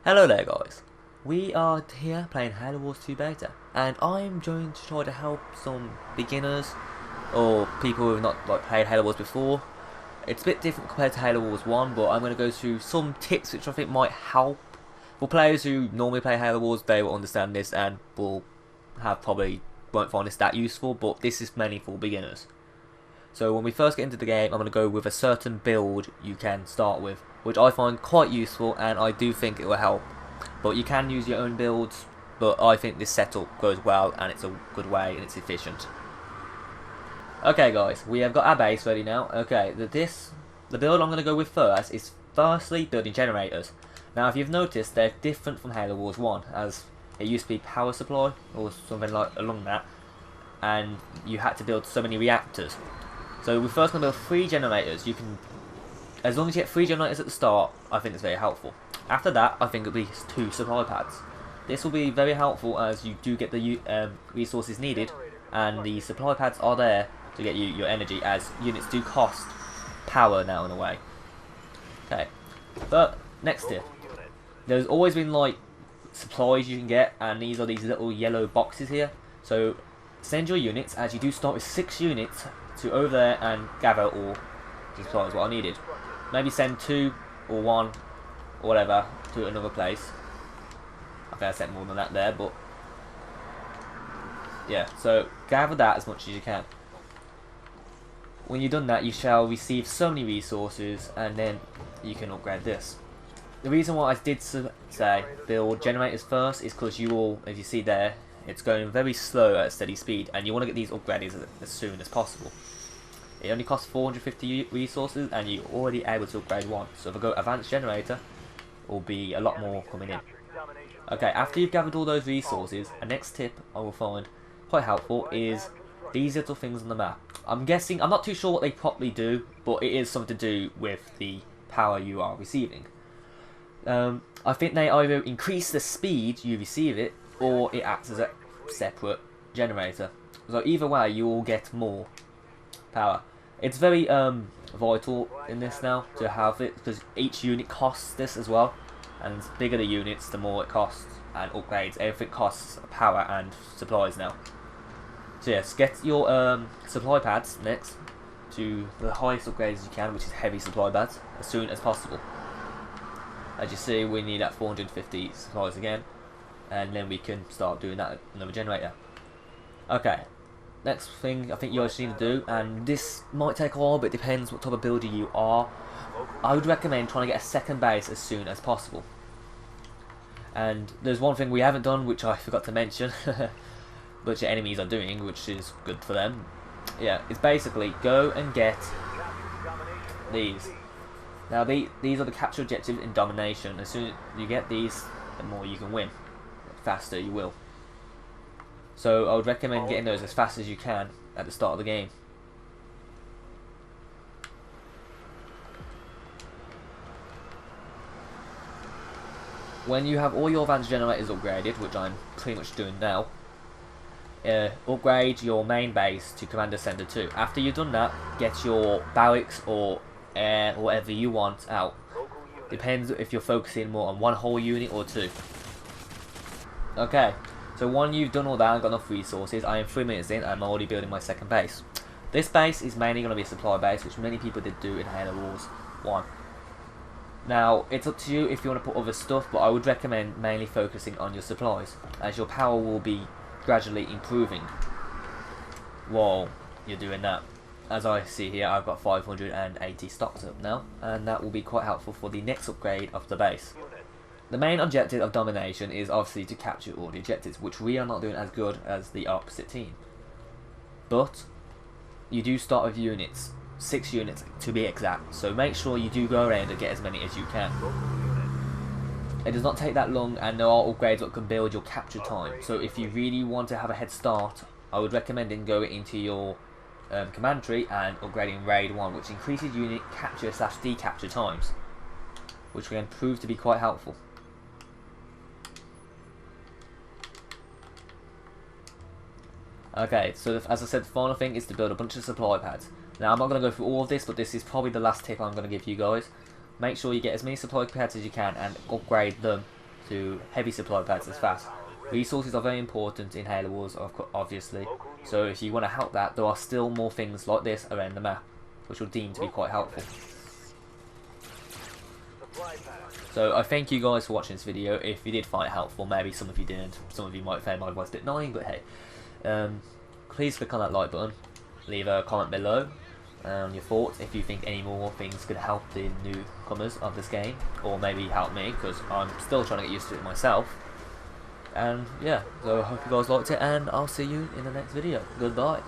Hello there guys, we are here playing Halo Wars 2 Beta, and I'm going to try to help some beginners or people who have not played Halo Wars before. It's a bit different compared to Halo Wars 1, but I'm going to go through some tips which I think might help. For players who normally play Halo Wars, they will understand this and will won't find this that useful, but this is mainly for beginners. So when we first get into the game, I'm going to go with a certain build you can start with, which I find quite useful and I do think it will help. But you can use your own builds, but I think this setup goes well and it's a good way and it's efficient. Okay guys, we have got our base ready now. Okay, the build I'm going to go with first is firstly building generators. Now if you've noticed, they're different from Halo Wars 1, as it used to be power supply or something like along that, and you had to build so many reactors. So we're first going to build 3 generators. You can, as long as you get 3 generators at the start, I think it's very helpful. After that, I think it'll be 2 supply pads. This will be very helpful as you do get the resources needed, and the supply pads are there to get you your energy, as units do cost power now in a way. Okay, but next tip. There's always been like supplies you can get, and these are these little yellow boxes here. So send your units, as you do start with 6 units, to over there and gather all the supplies what I needed. Maybe send 2 or 1 or whatever to another place. I think I sent more than that there, but yeah, so gather that as much as you can. When you've done that, you shall receive so many resources, and then you can upgrade this. The reason why I did say build generators first is because you all, as you see there, it's going very slow at a steady speed, and you want to get these upgraded as soon as possible. It only costs 450 resources, and you're already able to upgrade 1. So if I go advanced generator, will be a lot more coming in. Okay, after you've gathered all those resources, a next tip I will find quite helpful is these little things on the map. I'm guessing, I'm not too sure what they properly do, but it is something to do with the power you are receiving. I think they either increase the speed you receive it, or it acts as a separate generator. So either way, you will get more power. It's very vital in this now to have it, because each unit costs this as well, and the bigger the units, the more it costs, and upgrades. Everything costs power and supplies now. So yes, get your supply pads next to the highest upgrades you can, which is heavy supply pads, as soon as possible. As you see, we need that 450 supplies again, and then we can start doing that another generator. Okay, next thing I think you guys need to do, and this might take a while, but it depends what type of builder you are. I would recommend trying to get a second base as soon as possible. And there's one thing we haven't done, which I forgot to mention, which your enemies are doing, which is good for them. Yeah, it's basically go and get these. Now these are the capture objectives in Domination. As soon as you get these, the more you can win. The faster you will. So I would recommend getting those as fast as you can at the start of the game. When you have all your advanced generators upgraded, which I'm pretty much doing now, upgrade your main base to Commander Center 2. After you've done that, get your barracks or air or whatever you want out. Depends if you're focusing more on one whole unit or 2. Okay, so when you've done all that and got enough resources, I am 3 minutes in and I'm already building my second base. This base is mainly going to be a supply base, which many people did do in Halo Wars 1. Now, it's up to you if you want to put other stuff, but I would recommend mainly focusing on your supplies, as your power will be gradually improving while you're doing that. As I see here, I've got 580 stocks up now, and that will be quite helpful for the next upgrade of the base. The main objective of Domination is obviously to capture all the objectives, which we are not doing as good as the opposite team. But you do start with units, 6 units to be exact, so make sure you do go around and get as many as you can. It does not take that long, and there are upgrades that can build your capture time. So if you really want to have a head start, I would recommend going into your command tree and upgrading Raid 1, which increases unit capture / decapture times, which can prove to be quite helpful. Okay, so as I said, the final thing is to build a bunch of supply pads. Now, I'm not going to go through all of this, but this is probably the last tip I'm going to give you guys. Make sure you get as many supply pads as you can and upgrade them to heavy supply pads as fast. Resources are very important in Halo Wars, obviously, so if you want to help that, there are still more things like this around the map, which will deem to be quite helpful. So I thank you guys for watching this video. If you did find it helpful, maybe some of you didn't, some of you might find my voice a bit annoying, but hey. Please click on that like button, leave a comment below your thoughts if you think any more things could help the newcomers of this game, or maybe help me, because I'm still trying to get used to it myself. And yeah, so I hope you guys liked it, and I'll see you in the next video. Goodbye.